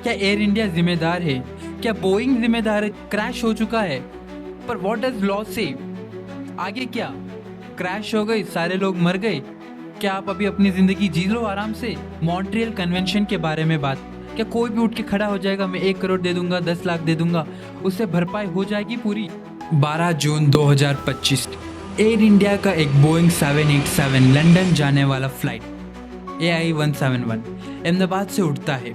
क्या air India जिम्मेदार है? क्या बोइंग जिम्मेदार है? क्रैश हो चुका है, पर व्हाट डज लॉ से? आगे क्या? क्रैश हो गई, सारे लोग मर गए, क्या आप अभी अपनी जिंदगी जी लो आराम से? मॉन्ट्रियल कन्वेंशन के बारे में बात, क्या कोई भी उठ के खड़ा हो जाएगा, मैं 1 करोड़ दे दूंगा, 10 लाख दे दूंगा, उससे भरपाई हो जाएगी पूरी? 12 जून 2025 एयर इंडिया का एक बोइंग 787 लंदन जाने वाला फ्लाइट AI-171 अहमदाबाद से उड़ता है,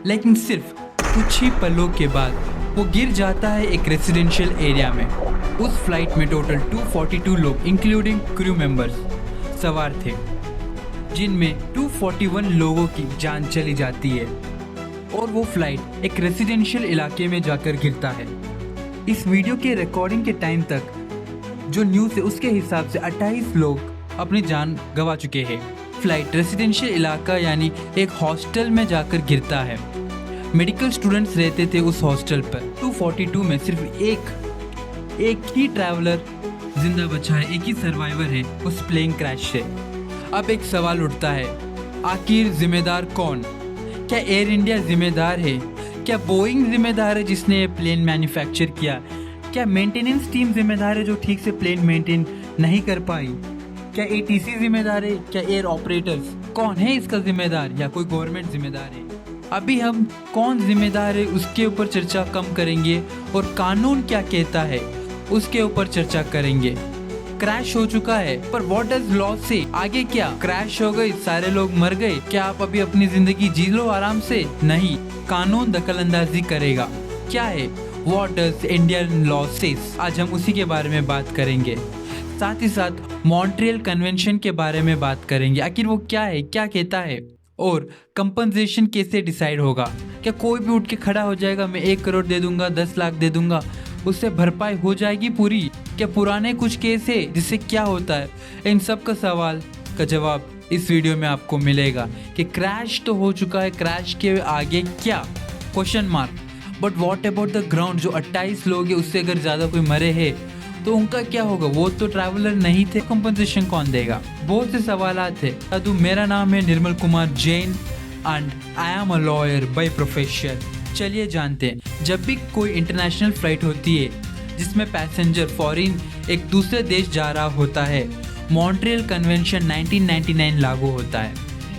लेकिन सिर्फ कुछ ही पलों के बाद वो गिर जाता है एक रेजिडेंशियल एरिया में। उस फ्लाइट में टोटल 242 लोग इंक्लूडिंग क्रू मेंबर्स सवार थे, जिनमें 241 लोगों की जान चली जाती है और वो फ्लाइट एक रेजिडेंशियल इलाके में जाकर गिरता है। इस वीडियो के रिकॉर्डिंग के टाइम तक जो न्यूज़ है उसके हिसाब से 28 लोग अपनी जान गंवा चुके हैं। फ्लाइट रेजिडेंशियल इलाका यानी एक हॉस्टल में जाकर गिरता है। मेडिकल स्टूडेंट्स रहते थे उस हॉस्टल पर। 242 में सिर्फ एक ही ट्रैवलर जिंदा बचा है, एक ही सर्वाइवर है उस प्लेन क्रैश से। अब एक सवाल उठता है, आखिर जिम्मेदार कौन? क्या एयर इंडिया जिम्मेदार है? क्या बोइंग जिम्मेदार है जिसने ये प्लेन मैन्युफैक्चर किया? क्या मेंटेनेंस टीम जिम्मेदार है जो ठीक से प्लेन मेंटेन नहीं कर पाई? क्या ATC जिम्मेदार है? क्या एयर ऑपरेटर्स? कौन है इसका जिम्मेदार, या कोई गवर्नमेंट जिम्मेदार है? अभी हम कौन जिम्मेदार है उसके ऊपर चर्चा कम करेंगे और कानून क्या कहता है उसके ऊपर चर्चा करेंगे। क्रैश हो चुका है, पर व्हाट डज लॉ से? आगे क्या? क्रैश हो गई, सारे लोग मर गए, क्या आप अभी अपनी जिंदगी जी लो आराम से? नहीं, कानून दखलंदाजी करेगा। क्या है what does Indian law says? आज हम उसी के बारे में बात करेंगे। साथ ही साथ मॉन्ट्रियल कन्वेंशन के बारे में बात करेंगे, आखिर वो क्या है, क्या कहता है, और कंपनसेशन कैसे डिसाइड होगा? क्या कोई भी उठ के खड़ा हो जाएगा, मैं 1 करोड़ दे दूंगा, 10 लाख दे दूंगा, उससे भरपाई हो जाएगी पूरी? क्या पुराने कुछ केस है जिससे क्या होता है? इन सब का सवाल का जवाब इस वीडियो में आपको मिलेगा कि क्रैश तो हो चुका है, क्रैश के आगे क्या? Question mark. But what about the ground? जो 28 लोग हैं उससे अगर ज़्यादा कोई मरे हैं तो उनका क्या होगा? वो तो ट्रैवलर नहीं थे, कंपनसेशन कौन देगा? बहुत से सवाल थे। तो मेरा नाम है Nirmal Kumar Jain and I am a lawyer by profession. चलिए जानते हैं। जब भी कोई इंटरनेशनल फ्लाइट होती है जिसमें पैसेंजर फॉरेन एक दूसरे देश जा रहा होता है, मॉन्ट्रियल कन्वेंशन 1999 लागू होता है।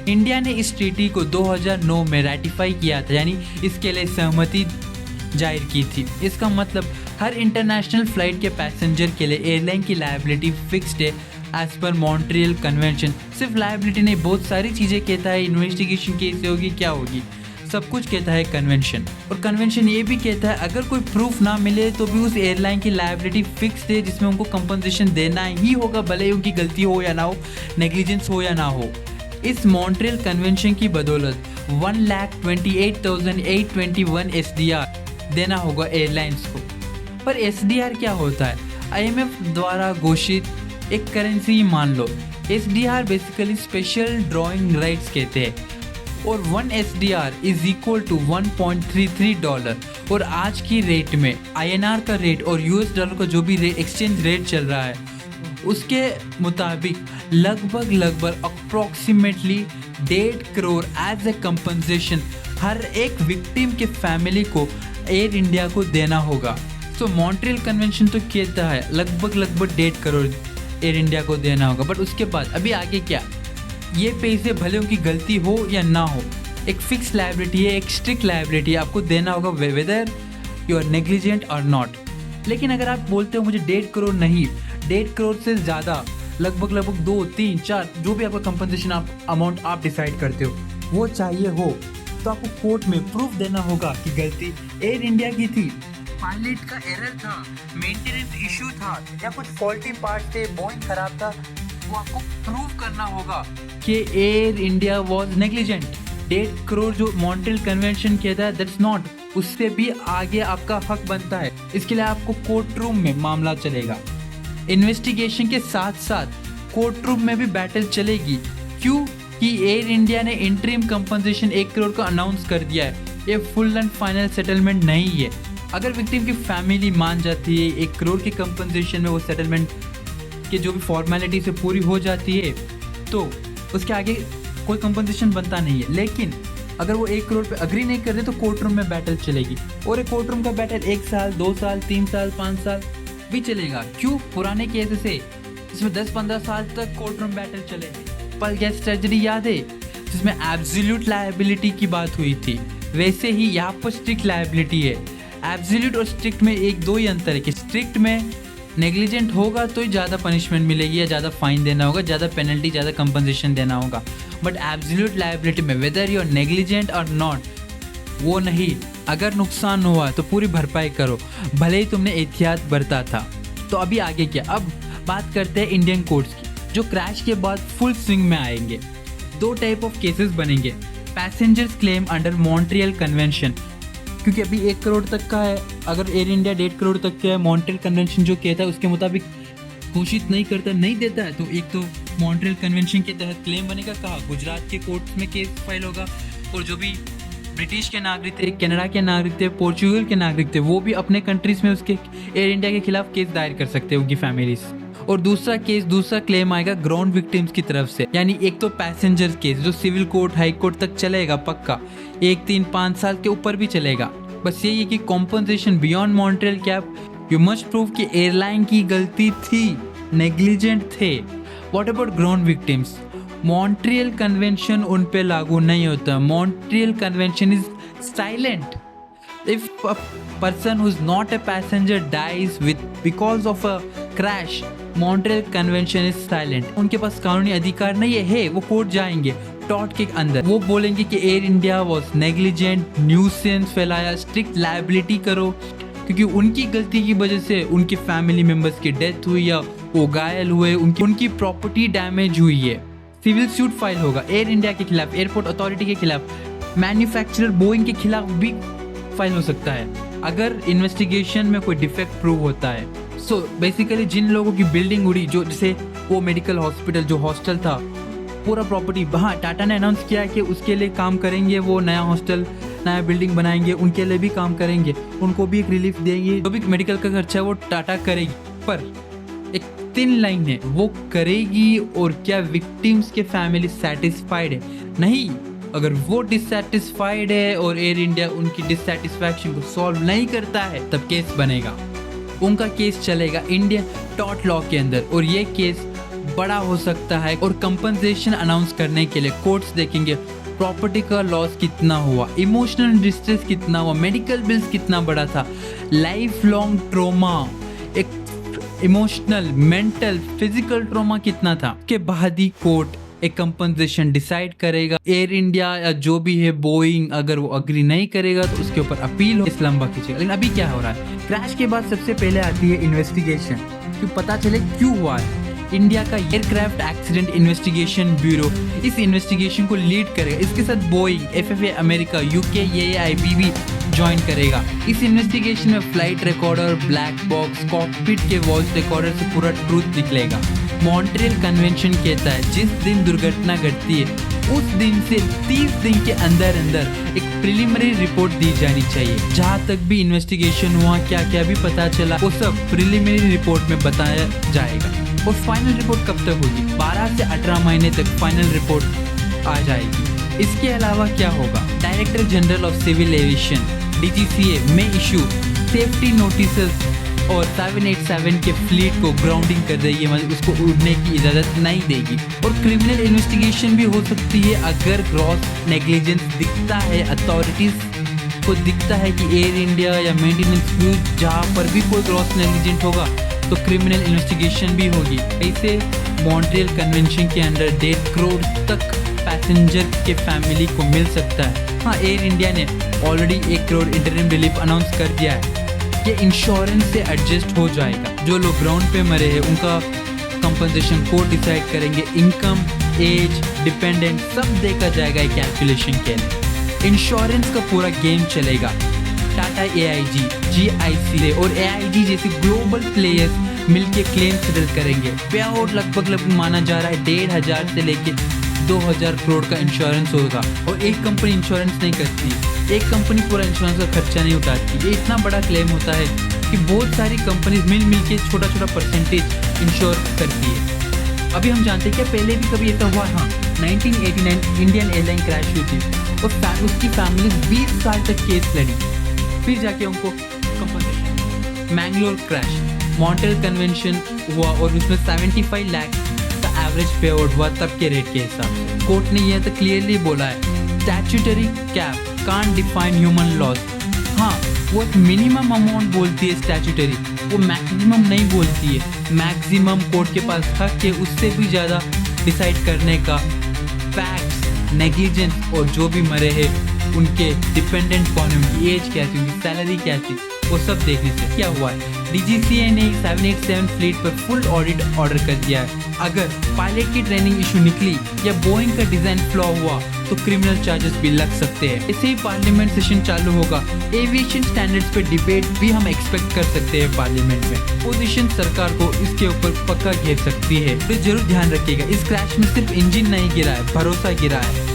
इंडिया ने इस ट्रीटी को 2009 में रेटिफाई किया था, यानी इसके लिए सहमति जाहिर की थी। इसका मतलब हर इंटरनेशनल फ्लाइट के पैसेंजर के लिए एयरलाइन की लायबिलिटी फिक्स्ड है एज पर मॉन्ट्रियल कन्वेंशन। सिर्फ लायबिलिटी नहीं, बहुत सारी चीज़ें कहता है, इन्वेस्टिगेशन कैसे होगी, क्या होगी, सब कुछ कहता है कन्वेंशन। और कन्वेंशन ये भी कहता है अगर कोई प्रूफ ना मिले तो भी उस एयरलाइन की लायबिलिटी फिक्स्ड है, जिसमें उनको कंपनसेशन देना ही होगा, भले ही उनकी गलती हो या ना हो, नेग्लिजेंस हो या ना हो। इस मॉन्ट्रियल कन्वेंशन की बदौलत 1,28,821 SDR देना होगा एयरलाइंस को। पर SDR क्या होता है? IMF द्वारा घोषित एक करेंसी मान लो। SDR basically special drawing rights कहते हैं, और 1 SDR इज इक्वल टू $1.33। और आज की रेट में INR का रेट और US डॉलर का जो भी रेट एक्सचेंज रेट चल रहा है उसके मुताबिक लगभग approximately 1.5 crore as a compensation हर एक विक्टिम के फैमिली को एयर इंडिया को देना होगा। सो मॉन्ट्रियल कन्वेंशन तो कहता है लगभग 1.5 करोड़ एयर इंडिया को देना होगा। बट उसके बाद अभी आगे क्या? ये पैसे भले उनकी गलती हो या ना हो, एक फिक्स लायबिलिटी है, एक स्ट्रिक्ट लायबिलिटी है, आपको देना होगा वेदर यू आर नेग्लिजेंट और नॉट। लेकिन अगर आप बोलते हो मुझे 1.5 करोड़ नहीं, 1.5 करोड़ से ज़्यादा लगभग 2, 3, 4 जो भी आपका कंपनसेशन अमाउंट आप डिसाइड करते हो वो चाहिए हो, तो आपको कोर्ट में प्रूफ देना होगा कि गलती एयर इंडिया की थी, पायलट का एरर था, मेंटेनेंस इशू था, या कुछ फॉल्टी पार्ट थे, बोइंग खराब था। वो आपको प्रूव करना होगा कि air India was negligent. 1.5 crore जो मॉन्ट्रियल कन्वेंशन कहता है दैट्स नॉट, उससे भी आगे आपका हक बनता है। इसके लिए आपको कोर्ट रूम में मामला चलेगा। इन्वेस्टिगेशन के साथ साथ कोर्ट रूम में भी बैटल चलेगी। क्यों? कि एयर इंडिया ने इंटरिम कंपनसेशन 1 करोड़ का अनाउंस कर दिया है, ये फुल एंड फाइनल सेटलमेंट नहीं है। अगर विक्टिम की फैमिली मान जाती है 1 करोड़ की कंपनसेशन में, वो सेटलमेंट की जो भी फॉर्मेलिटी से पूरी हो जाती है, तो उसके आगे कोई कंपनसेशन बनता नहीं है। लेकिन अगर वो 1 करोड़ पे अग्री नहीं कर रहे तो कोर्ट रूम में बैटल चलेगी, और एक कोर्ट रूम का बैटल 1 साल 2 साल 3 साल 5 साल भी चलेगा। क्यों? पुराने केसेस है जिसमें 10-15 साल तक कोर्ट रूम बैटल चले। पल गैस ट्रेजेडी याद है जिसमें एब्सोल्यूट लायबिलिटी की बात हुई थी, वैसे ही यहाँ पर स्ट्रिक्ट लायबिलिटी है। एब्सोल्यूट और स्ट्रिक्ट में 1-2 ही अंतर है कि स्ट्रिक्ट में नेग्लिजेंट होगा तो ही ज़्यादा पनिशमेंट मिलेगी या ज़्यादा फाइन देना होगा, ज़्यादा पेनल्टी, ज़्यादा कंपनसेशन देना होगा। बट एब्सोल्यूट लायबिलिटी में वेदर यू आर नेग्लिजेंट और नॉट, वो नहीं, अगर नुकसान हुआ तो पूरी भरपाई करो, भले ही तुमने एहतियात बरता था। तो अभी आगे क्या? अब बात करते हैं इंडियन कोर्ट्स की, जो क्रैश के बाद फुल स्विंग में आएंगे। 2 टाइप ऑफ केसेस बनेंगे। Passengers claim under Montreal convention, क्योंकि अभी 1 करोड़ तक का है, अगर एयर इंडिया 1.5 करोड़ तक का है, मॉन्ट्रियल कन्वेंशन जो कहता है उसके मुताबिक घोषित नहीं करता, नहीं देता है, तो एक तो मॉन्ट्रियल कन्वेंशन के तहत क्लेम बनेगा। कहाँ? गुजरात के कोर्ट में केस फाइल होगा, और जो भी ब्रिटिश के नागरिक थे, कनाडा के नागरिक थे, पोर्चुगल के नागरिक थे, वो भी अपने कंट्रीज में उसके एयर इंडिया के खिलाफ केस दायर कर सकते हैं उनकी फैमिलीज। और दूसरा क्लेम आएगा ग्राउंड विक्टिम्स की तरफ से, यानी एक तो पैसेंजर केस जो सिविल कोर्ट, हाई कोर्ट तक चलेगा पक्का, 1, 3, 5 साल के ऊपर भी चलेगा। बस यही है कि compensation beyond Montreal cap, you must prove कि एयरलाइन की गलती थी, नेग्लिजेंट थे। What about ground victims? Montreal convention उन पे लागू नहीं होता। Montreal convention is silent. If a person who is not a passenger dies because of a crash, Montreal convention is silent. उनके पास कानूनी अधिकार नहीं है, वो कोर्ट जाएंगे टॉट के अंदर, वो बोलेंगे कि air India was negligent, nuisance फैलाया, स्ट्रिक्ट लायबिलिटी करो, क्योंकि उनकी गलती की वजह से उनके फैमिली मेंबर्स की डेथ हुई या वो घायल हुए, उनकी प्रॉपर्टी डैमेज हुई है। सिविल सूट फाइल होगा एयर इंडिया के खिलाफ, एयरपोर्ट अथॉरिटी के खिलाफ, मैन्युफैक्चरर बोइंग के खिलाफ भी फाइल हो सकता है अगर इन्वेस्टिगेशन में कोई डिफेक्ट प्रूव होता है। सो बेसिकली जिन लोगों की बिल्डिंग उड़ी, जो जैसे वो मेडिकल हॉस्पिटल जो हॉस्टल था, पूरा प्रॉपर्टी, हाँ टाटा ने अनाउंस किया कि उसके लिए काम करेंगे, वो नया हॉस्टल, नया बिल्डिंग बनाएंगे, उनके लिए भी काम करेंगे, उनको भी एक रिलीफ देंगे, जो भी मेडिकल का खर्चा है वो टाटा करेगी। पर एक थिन लाइन है, वो करेगी और क्या विक्टिम्स के फैमिली सेटिस्फाइड है? नहीं। अगर वो डिससेटिस्फाइड है और एयर इंडिया उनकी डिससेटिस्फैक्शन को सॉल्व नहीं करता है, तब केस बनेगा, उनका केस चलेगा इंडियन टॉर्ट लॉ के अंदर, और ये केस बड़ा हो सकता है। और कंपनसेशन अनाउंस करने के लिए कोर्ट्स देखेंगे प्रॉपर्टी का लॉस कितना हुआ, इमोशनल डिस्ट्रेस कितना हुआ, मेडिकल बिल्स कितना बड़ा था, लाइफ लॉन्ग ट्रोमा, एक इमोशनल, मेंटल, फिजिकल ट्रोमा कितना था, के बाद ही कोर्ट एक कंपनसेशन डिसाइड करेगा। एयर इंडिया या जो भी है, बोइंग, अगर वो अग्री नहीं करेगा तो उसके ऊपर अपील हो, इस लंबा खींचेगा। लेकिन अभी क्या हो रहा है? क्रैश के बाद सबसे पहले आती है इन्वेस्टिगेशन, कि पता चले क्यों हुआ है। इंडिया का एयरक्राफ्ट एक्सीडेंट इन्वेस्टिगेशन ब्यूरो इस इन्वेस्टिगेशन को लीड करेगा। इसके साथ Boeing, FAA America, UK, AAIB भी ज्वाइन करेगा। इस इन्वेस्टिगेशन में flight recorder, black box, cockpit के वॉइस रिकॉर्डर से पूरा ट्रूथ निकलेगा। मॉन्ट्रियल कन्वेंशन कहता है जिस दिन दुर्घटना घटती है उस दिन से 30 दिन के अंदर अंदर एक प्रिलिमिनरी रिपोर्ट दी जानी चाहिए। जहाँ तक भी इन्वेस्टिगेशन हुआ, क्या क्या भी पता चला, वो सब प्रिलिमिनरी रिपोर्ट में बताया जाएगा। और फाइनल रिपोर्ट कब तक होगी? 12 से 18 महीने तक फाइनल रिपोर्ट आ जाएगी। इसके अलावा क्या होगा? Director general of civil aviation DGCA में इशू सेफ्टी नोटिस और 787 के फ्लीट को ग्राउंडिंग कर रही है, मतलब उसको उड़ने की इजाज़त नहीं देगी। और क्रिमिनल इन्वेस्टिगेशन भी हो सकती है अगर ग्रॉस नेग्लिजेंस दिखता है, अथॉरिटीज़ को दिखता है कि एयर इंडिया या मेंटेनेंस फ्यूज जहाँ पर भी कोई ग्रॉस नेग्लिजेंट होगा तो क्रिमिनल इन्वेस्टिगेशन भी होगी। ऐसे मॉन्ट्रियल कन्वेंशन के अंडर 1.5 करोड़ तक पैसेंजर के फैमिली को मिल सकता है। हाँ, एयर इंडिया ने already 1 crore interim relief announce कर दिया है। ये इंश्योरेंस से एडजस्ट हो जाएगा। जो लोग ग्राउंड पे मरे हैं उनका कंपनसेशन कोर्ट डिसाइड करेंगे। इनकम, एज, डिपेंडेंट सब देखा जाएगा एक कैलकुलेशन के लिए। इंश्योरेंस का पूरा गेम चलेगा। टाटा, AIG, GIC और AIG जैसे ग्लोबल प्लेयर्स मिलके क्लेम सेटल करेंगे। पे आउट लगभग माना जा रहा है 1,500 से लेके 2,000 करोड़ का इंश्योरेंस होगा। और एक कंपनी इंश्योरेंस नहीं करती, एक कंपनी पूरा इंश्योरेंस का खर्चा नहीं उठाती। ये इतना बड़ा क्लेम होता है कि बहुत सारी कंपनीज मिल के छोटा छोटा परसेंटेज इंश्योर करती है। अभी हम जानते हैं क्या पहले भी कभी ऐसा हुआ? हाँ, 1989 इंडियन एयरलाइन क्रैश हुई थी। और उसकी फैमिली 20 साल तक केस लड़ी, फिर जाके उनको compensation. Mangalore crash, Montreal convention हुआ और उसमें 75 लाख का एवरेज पे आउट हुआ तब के रेट के हिसाब से। कोर्ट ने यह तो क्लियरली बोला है, statutory cap can't define human loss. हाँ, वो एक मिनिमम अमाउंट बोलती है स्टैट्यूटरी, वो मैक्सिमम नहीं बोलती है। मैक्सिमम कोर्ट के पास हक है उससे भी ज़्यादा डिसाइड करने का। फैक्ट्स, नेग्लिजेंस और जो भी मरे हैं उनके डिपेंडेंट कौन है, उनकी एज क्या थी, उनकी सैलरी क्या थी, वो सब देखने से क्या हुआ है। DGCA ने 787 फ्लीट पर फुल ऑडिट ऑर्डर कर दिया है। अगर पायलट की ट्रेनिंग इशू निकली या बोइंग का डिजाइन फ्लॉ हुआ तो क्रिमिनल चार्जेस भी लग सकते हैं। ऐसे ही पार्लियामेंट सेशन चालू होगा, एविएशन स्टैंडर्ड्स पे डिबेट भी हम एक्सपेक्ट कर सकते हैं पार्लियामेंट में। पोजीशन सरकार को इसके ऊपर पक्का घेर सकती है, तो जरूर ध्यान रखिएगा। इस क्रैश में सिर्फ इंजन नहीं गिरा है, भरोसा गिरा है।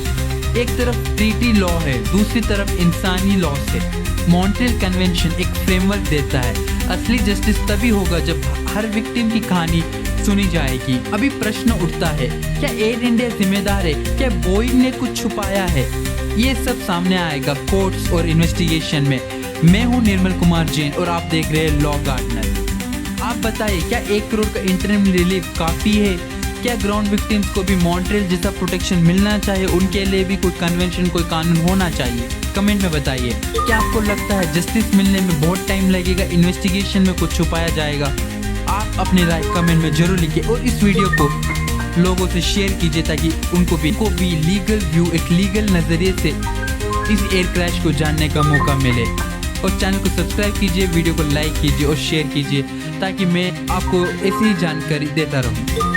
एक तरफ ट्रीटी लॉ है, दूसरी तरफ इंसानी लॉस है। मॉन्ट्रियल कन्वेंशन एक फ्रेमवर्क देता है। असली जस्टिस तभी होगा जब हर विक्टिम की कहानी सुनी जाएगी। अभी प्रश्न उठता है, क्या एयर इंडिया जिम्मेदार है, क्या बोइंग ने कुछ छुपाया है? ये सब सामने आएगा कोर्ट्स और इन्वेस्टिगेशन में। मैं हूँ निर्मल कुमार जैन और आप देख रहे हैं लॉ गार्डनर। आप बताइए, क्या 1 करोड़ का इंटरिम रिलीफ काफ़ी है? क्या ग्राउंड विक्टिम्स को भी मॉन्ट्रियल जैसा प्रोटेक्शन मिलना चाहिए? उनके लिए भी कोई कन्वेंशन, कोई कानून होना चाहिए? कमेंट में बताइए। क्या आपको लगता है जस्टिस मिलने में बहुत टाइम लगेगा, इन्वेस्टिगेशन में कुछ छुपाया जाएगा? आप अपनी राय कमेंट में जरूर लिखिए और इस वीडियो को लोगों से शेयर कीजिए ताकि उनको भी लीगल व्यू, एक लीगल नज़रिए से इस एयर क्रैश को जानने का मौका मिले। और चैनल को सब्सक्राइब कीजिए, वीडियो को लाइक कीजिए और शेयर कीजिए ताकि मैं आपको ऐसी ही जानकारी देता रहूं।